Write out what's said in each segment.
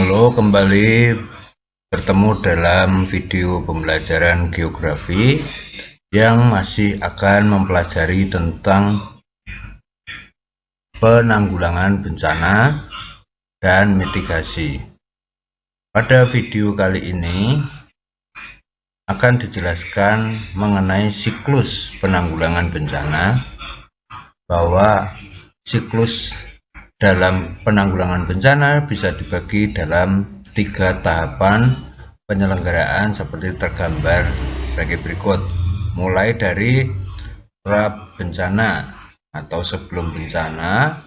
Halo, kembali bertemu dalam video pembelajaran geografi yang masih akan mempelajari tentang penanggulangan bencana dan mitigasi. Pada video kali ini akan dijelaskan mengenai siklus penanggulangan bencana, bahwa siklus dalam penanggulangan bencana bisa dibagi dalam 3 tahapan penyelenggaraan seperti tergambar sebagai berikut. Mulai dari pra bencana atau sebelum bencana,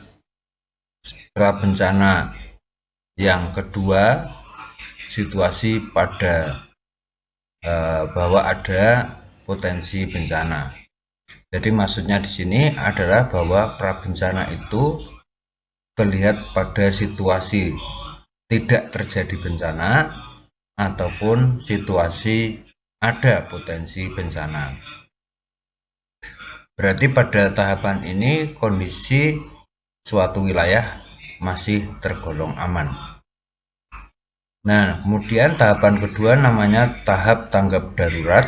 pra bencana yang kedua, situasi pada bahwa ada potensi bencana. Jadi maksudnya di sini adalah bahwa pra bencana itu terlihat pada situasi tidak terjadi bencana ataupun situasi ada potensi bencana. Berarti pada tahapan ini kondisi suatu wilayah masih tergolong aman. Nah, kemudian tahapan kedua namanya tahap tanggap darurat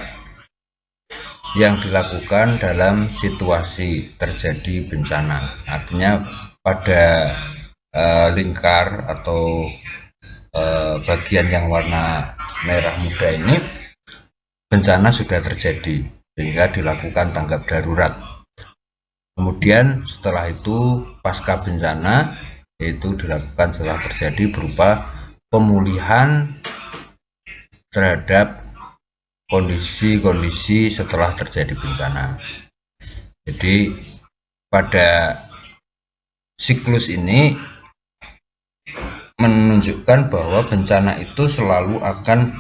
yang dilakukan dalam situasi terjadi bencana. Artinya pada lingkar atau bagian yang warna merah muda ini bencana sudah terjadi sehingga dilakukan tanggap darurat. Kemudian setelah itu pasca bencana yaitu dilakukan setelah terjadi berupa pemulihan terhadap kondisi-kondisi setelah terjadi bencana. Jadi pada siklus ini menunjukkan bahwa bencana itu selalu akan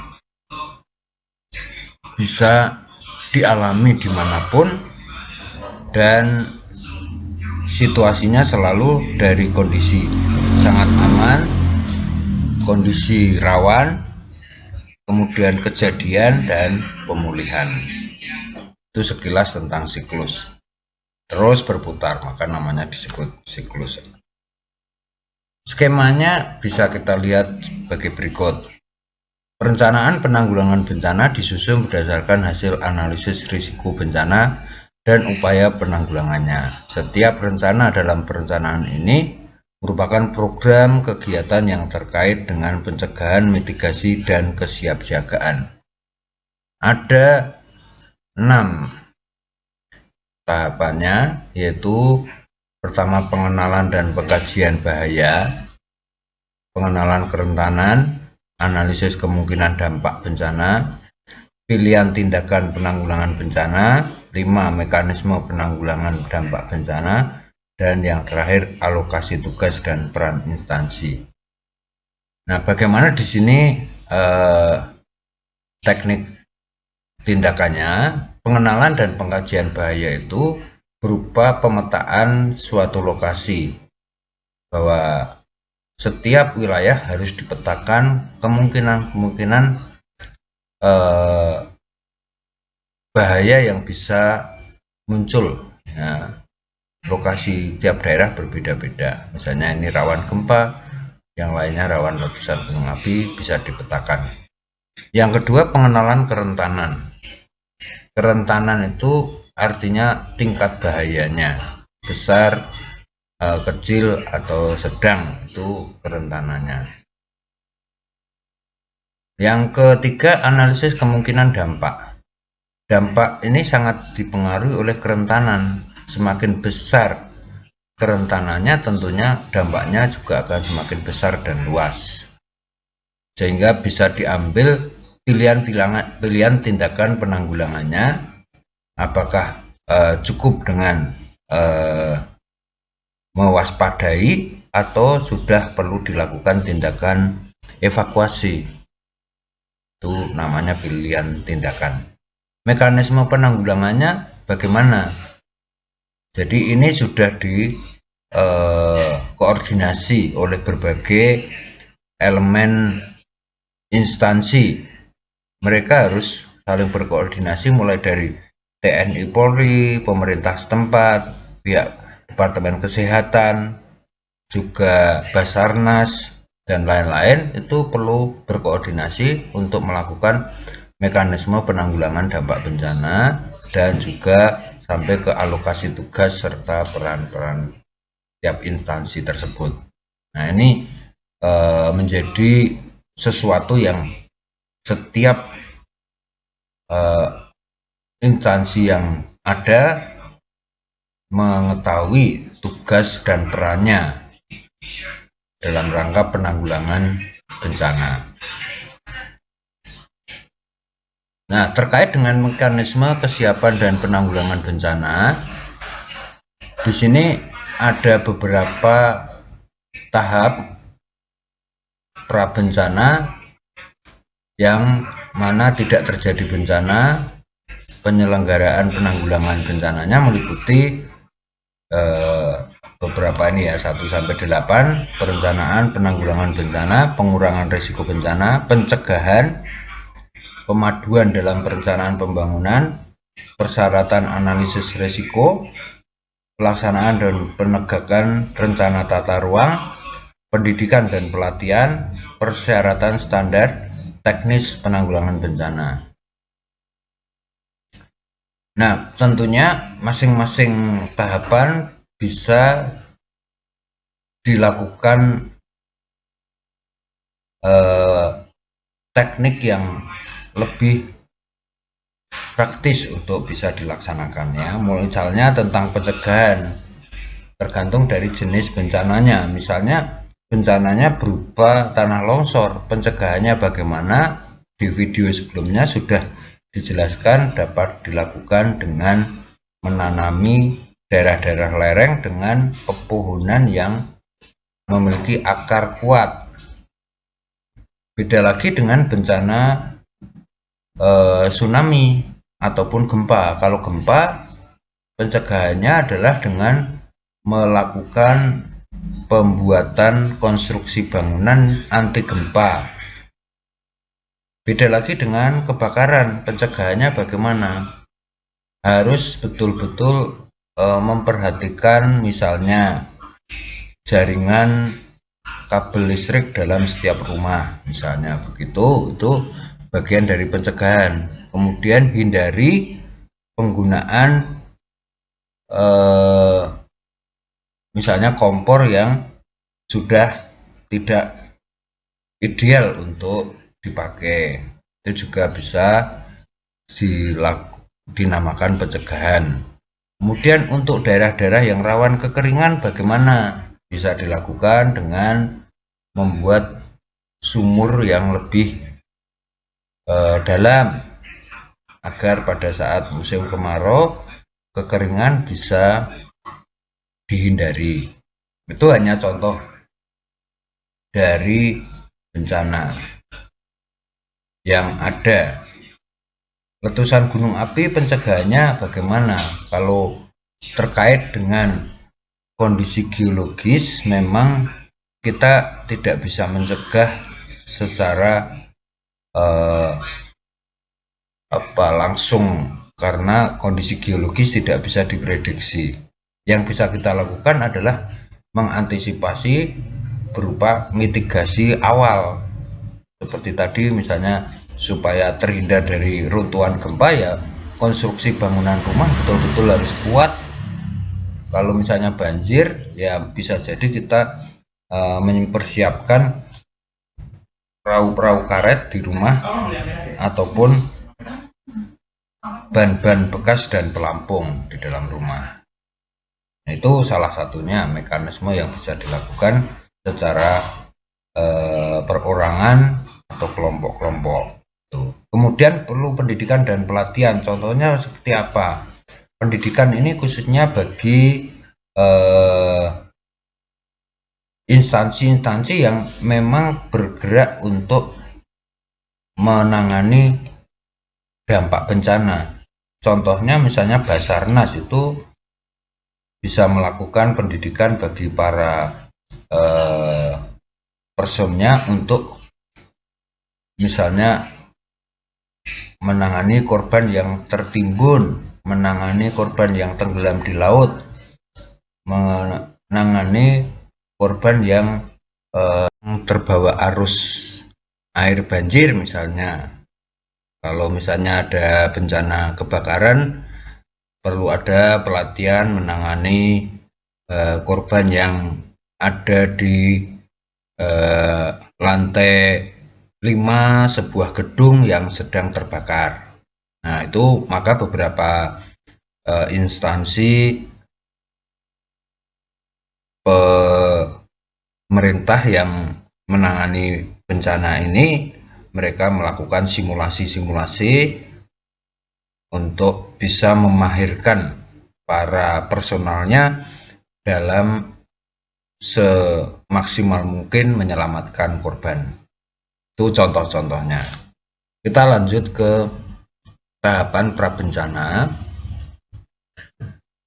bisa dialami dimanapun dan situasinya selalu dari kondisi sangat aman, kondisi rawan, kemudian kejadian dan pemulihan. Itu sekilas tentang siklus. Terus berputar, maka namanya disebut siklus. Skemanya bisa kita lihat sebagai berikut. Perencanaan penanggulangan bencana disusun berdasarkan hasil analisis risiko bencana dan upaya penanggulangannya. Setiap rencana dalam perencanaan ini merupakan program kegiatan yang terkait dengan pencegahan, mitigasi, dan kesiapsiagaan. Ada 6 tahapannya, yaitu pertama pengenalan dan pengkajian bahaya, pengenalan kerentanan, analisis kemungkinan dampak bencana, pilihan tindakan penanggulangan bencana, 5 mekanisme penanggulangan dampak bencana, dan yang terakhir alokasi tugas dan peran instansi. Nah, bagaimana di sini teknik tindakannya? Pengenalan dan pengkajian bahaya itu berupa pemetaan suatu lokasi, bahwa setiap wilayah harus dipetakan kemungkinan bahaya yang bisa muncul. Ya, lokasi tiap daerah berbeda-beda. Misalnya ini rawan gempa, yang lainnya rawan letusan gunung api, bisa dipetakan. Yang kedua, pengenalan kerentanan. Kerentanan itu artinya tingkat bahayanya, besar, kecil, atau sedang, itu kerentanannya. Yang ketiga, analisis kemungkinan dampak. Dampak ini sangat dipengaruhi oleh kerentanan. Semakin besar kerentanannya, tentunya dampaknya juga akan semakin besar dan luas. Sehingga bisa diambil pilihan tindakan penanggulangannya, apakah cukup dengan mewaspadai atau sudah perlu dilakukan tindakan evakuasi. Itu namanya pilihan tindakan. Mekanisme penanggulangannya bagaimana? Jadi ini sudah koordinasi oleh berbagai elemen instansi. Mereka harus saling berkoordinasi mulai dari TNI Polri, pemerintah setempat, pihak Departemen Kesehatan, juga Basarnas, dan lain-lain, itu perlu berkoordinasi untuk melakukan mekanisme penanggulangan dampak bencana dan juga sampai ke alokasi tugas serta peran-peran tiap instansi tersebut. Nah, ini menjadi sesuatu yang setiap instansi yang ada mengetahui tugas dan perannya dalam rangka penanggulangan bencana. Nah, terkait dengan mekanisme kesiapan dan penanggulangan bencana, di sini ada beberapa tahap prabencana yang mana tidak terjadi bencana. Penyelenggaraan penanggulangan bencananya meliputi beberapa ini ya, 1-8, perencanaan penanggulangan bencana, pengurangan risiko bencana, pencegahan, pemaduan dalam perencanaan pembangunan, persyaratan analisis risiko, pelaksanaan dan penegakan rencana tata ruang, pendidikan dan pelatihan, persyaratan standar teknis penanggulangan bencana. Nah, tentunya masing-masing tahapan bisa dilakukan teknik yang lebih praktis untuk bisa dilaksanakan ya. Misalnya tentang pencegahan, tergantung dari jenis bencananya. Misalnya bencananya berupa tanah longsor, pencegahannya bagaimana? Di video sebelumnya sudah dijelaskan dapat dilakukan dengan menanami daerah-daerah lereng dengan pepohonan yang memiliki akar kuat. Beda lagi dengan bencana tsunami ataupun gempa. Kalau gempa, pencegahannya adalah dengan melakukan pembuatan konstruksi bangunan anti gempa. Beda lagi dengan kebakaran, pencegahannya bagaimana? Harus betul-betul memperhatikan misalnya jaringan kabel listrik dalam setiap rumah, misalnya begitu. Itu bagian dari pencegahan. Kemudian hindari penggunaan misalnya kompor yang sudah tidak ideal untuk dipakai, itu juga bisa dinamakan pencegahan. Kemudian untuk daerah-daerah yang rawan kekeringan bagaimana? Bisa dilakukan dengan membuat sumur yang lebih dalam agar pada saat musim kemarau kekeringan bisa dihindari. Itu hanya contoh dari bencana yang ada. Letusan gunung api pencegahannya bagaimana? Kalau terkait dengan kondisi geologis memang kita tidak bisa mencegah secara langsung karena kondisi geologis tidak bisa diprediksi. Yang bisa kita lakukan adalah mengantisipasi berupa mitigasi awal. Seperti tadi misalnya supaya terhindar dari runtuhan gempa ya konstruksi bangunan rumah betul-betul harus kuat. Kalau misalnya banjir ya bisa jadi kita mempersiapkan perahu-perahu karet di rumah ataupun ban-ban bekas dan pelampung di dalam rumah. Nah, itu salah satunya mekanisme yang bisa dilakukan secara perorangan atau kelompok-kelompok. Kemudian perlu pendidikan dan pelatihan. Contohnya seperti apa? Pendidikan ini khususnya bagi instansi-instansi yang memang bergerak untuk menangani dampak bencana. Contohnya misalnya Basarnas itu bisa melakukan pendidikan bagi para personnya untuk misalnya menangani korban yang tertimbun, menangani korban yang tenggelam di laut, menangani korban yang terbawa arus air banjir misalnya. Kalau misalnya ada bencana kebakaran, perlu ada pelatihan menangani korban yang ada di lantai 5 sebuah gedung yang sedang terbakar. Nah, itu maka beberapa instansi pemerintah yang menangani bencana ini, mereka melakukan simulasi-simulasi untuk bisa memahirkan para personalnya dalam semaksimal mungkin menyelamatkan korban. Itu contoh-contohnya. Kita lanjut ke tahapan prabencana.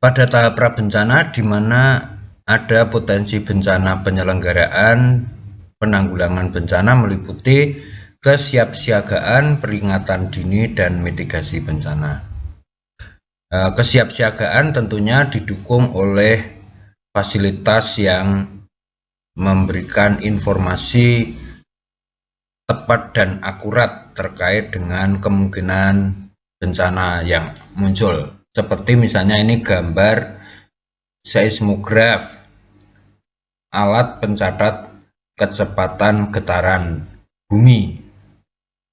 Pada tahap prabencana di mana ada potensi bencana, penyelenggaraan penanggulangan bencana meliputi kesiapsiagaan, peringatan dini, dan mitigasi bencana. Kesiapsiagaan tentunya didukung oleh fasilitas yang memberikan informasi tepat dan akurat terkait dengan kemungkinan bencana yang muncul. Seperti misalnya ini gambar seismograf, alat pencatat kecepatan getaran bumi.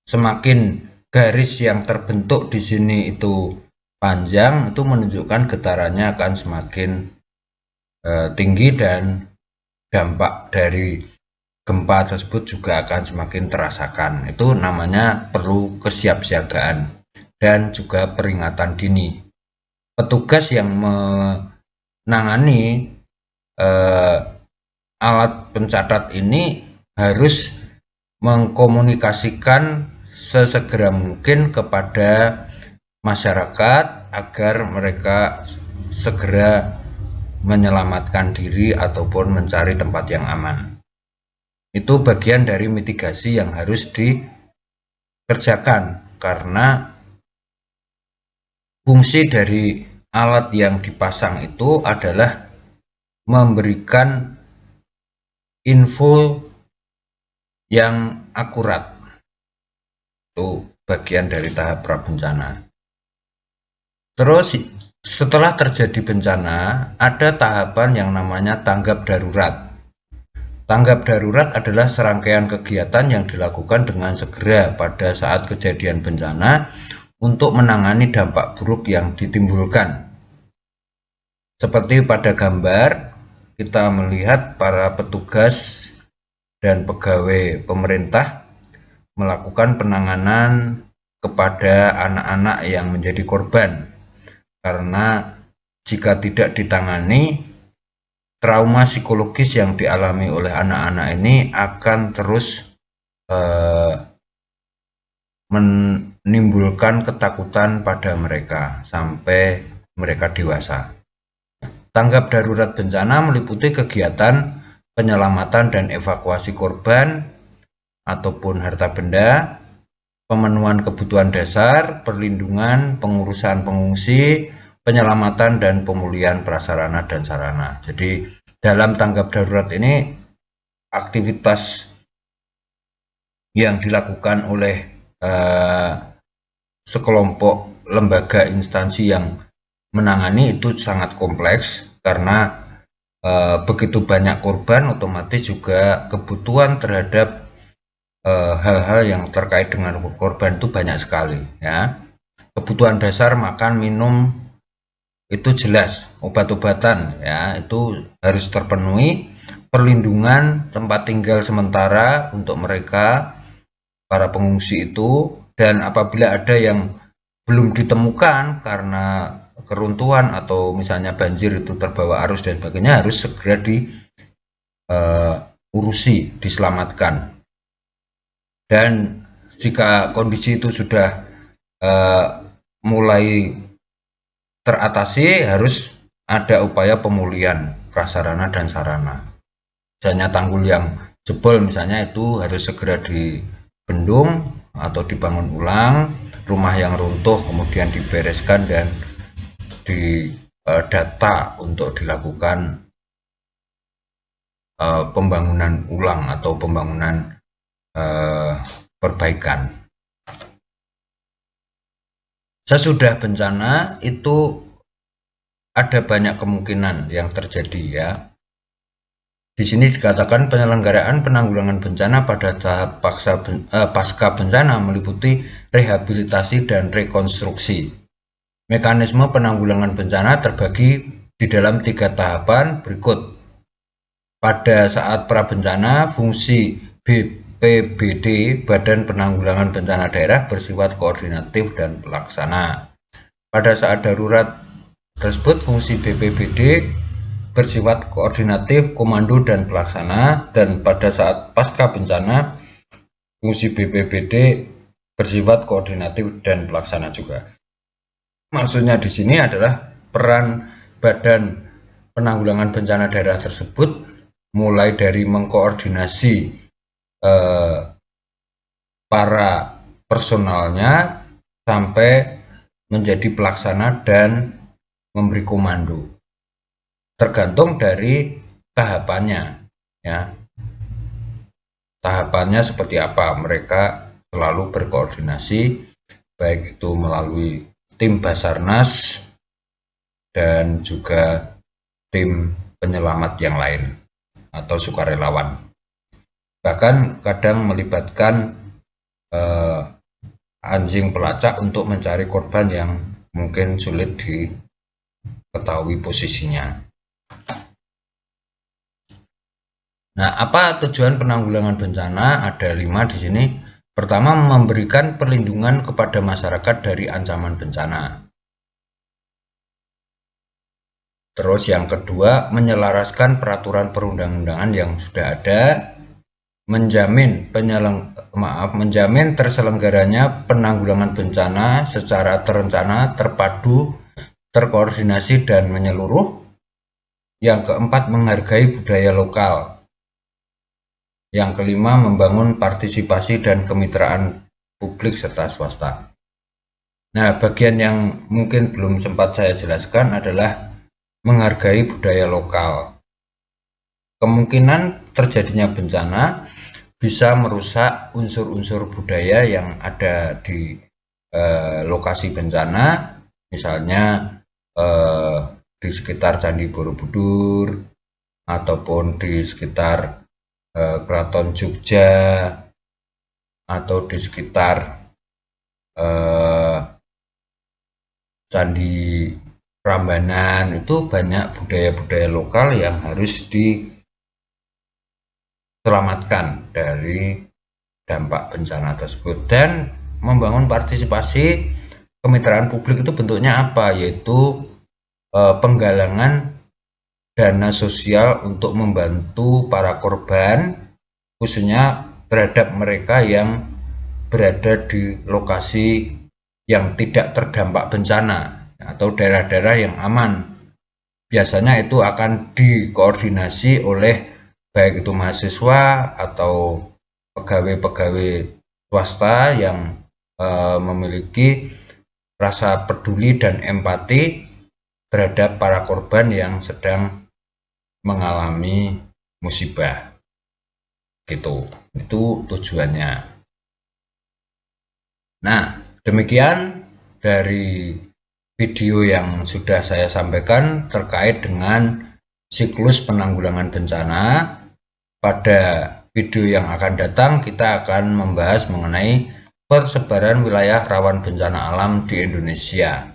Semakin garis yang terbentuk di sini itu panjang, itu menunjukkan getarannya akan semakin tinggi dan dampak dari gempa tersebut juga akan semakin terasakan. Itu namanya perlu kesiapsiagaan dan juga peringatan dini. Petugas yang menangani alat pencatat ini harus mengkomunikasikan sesegera mungkin kepada masyarakat agar mereka segera menyelamatkan diri ataupun mencari tempat yang aman. Itu bagian dari mitigasi yang harus dikerjakan, karena fungsi dari alat yang dipasang itu adalah memberikan info yang akurat. Itu bagian dari tahap prabencana. Terus setelah terjadi bencana, ada tahapan yang namanya tanggap darurat. Tanggap darurat adalah serangkaian kegiatan yang dilakukan dengan segera pada saat kejadian bencana untuk menangani dampak buruk yang ditimbulkan. Seperti pada gambar, kita melihat para petugas dan pegawai pemerintah melakukan penanganan kepada anak-anak yang menjadi korban. Karena jika tidak ditangani, trauma psikologis yang dialami oleh anak-anak ini akan terus menimbulkan ketakutan pada mereka sampai mereka dewasa. Tanggap darurat bencana meliputi kegiatan penyelamatan dan evakuasi korban ataupun harta benda, pemenuhan kebutuhan dasar, perlindungan, pengurusan pengungsi, penyelamatan dan pemulihan prasarana dan sarana. Jadi dalam tanggap darurat ini aktivitas yang dilakukan oleh sekelompok lembaga instansi yang menangani itu sangat kompleks, karena begitu banyak korban, otomatis juga kebutuhan terhadap hal-hal yang terkait dengan korban itu banyak sekali, ya. Kebutuhan dasar makan, minum itu jelas, obat-obatan ya itu harus terpenuhi, perlindungan tempat tinggal sementara untuk mereka para pengungsi itu, dan apabila ada yang belum ditemukan karena keruntuhan atau misalnya banjir itu terbawa arus dan sebagainya, harus segera diurusi, diselamatkan. Dan jika kondisi itu sudah mulai teratasi, harus ada upaya pemulihan prasarana dan sarana. Misalnya tanggul yang jebol misalnya itu harus segera dibendung atau dibangun ulang, rumah yang runtuh kemudian dibereskan dan didata untuk dilakukan pembangunan ulang atau pembangunan perbaikan. Sesudah bencana itu ada banyak kemungkinan yang terjadi ya. Di sini dikatakan penyelenggaraan penanggulangan bencana pada tahap pasca bencana meliputi rehabilitasi dan rekonstruksi. Mekanisme penanggulangan bencana terbagi di dalam 3 tahapan berikut. Pada saat prabencana, fungsi BPBD (Badan Penanggulangan Bencana Daerah) bersifat koordinatif dan pelaksana. Pada saat darurat tersebut, fungsi BPBD bersifat koordinatif, komando, dan pelaksana. Dan pada saat pasca bencana, fungsi BPBD bersifat koordinatif dan pelaksana juga. Maksudnya di sini adalah peran Badan Penanggulangan Bencana Daerah tersebut mulai dari mengkoordinasi para personalnya sampai menjadi pelaksana dan memberi komando. Tergantung dari tahapannya ya. Tahapannya seperti apa, mereka selalu berkoordinasi baik itu melalui tim Basarnas dan juga tim penyelamat yang lain atau sukarelawan. Bahkan kadang melibatkan anjing pelacak untuk mencari korban yang mungkin sulit diketahui posisinya. Nah, apa tujuan penanggulangan bencana? Ada 5 di sini. Pertama, memberikan perlindungan kepada masyarakat dari ancaman bencana. Terus yang kedua, menyelaraskan peraturan perundang-undangan yang sudah ada, menjamin terselenggaranya penanggulangan bencana secara terencana, terpadu, terkoordinasi, dan menyeluruh. Yang keempat, menghargai budaya lokal. Yang kelima, membangun partisipasi dan kemitraan publik serta swasta. Nah, bagian yang mungkin belum sempat saya jelaskan adalah menghargai budaya lokal. Kemungkinan terjadinya bencana bisa merusak unsur-unsur budaya yang ada di lokasi bencana, misalnya di sekitar Candi Borobudur ataupun di sekitar Keraton Jogja atau di sekitar Candi Prambanan. Itu banyak budaya-budaya lokal yang harus diselamatkan dari dampak bencana tersebut. Dan membangun partisipasi kemitraan publik itu bentuknya apa? Yaitu penggalangan dana sosial untuk membantu para korban, khususnya terhadap mereka yang berada di lokasi yang tidak terdampak bencana atau daerah-daerah yang aman. Biasanya itu akan dikoordinasi oleh baik itu mahasiswa atau pegawai-pegawai swasta yang memiliki rasa peduli dan empati terhadap para korban yang sedang mengalami musibah. Gitu. Itu tujuannya. Nah, demikian dari video yang sudah saya sampaikan terkait dengan siklus penanggulangan bencana. Pada video yang akan datang kita akan membahas mengenai persebaran wilayah rawan bencana alam di Indonesia.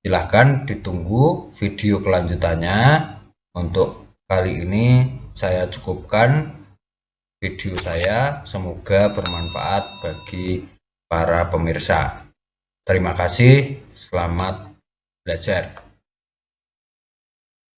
Silahkan ditunggu video kelanjutannya. Untuk kali ini saya cukupkan video saya. Semoga bermanfaat bagi para pemirsa. Terima kasih, selamat belajar.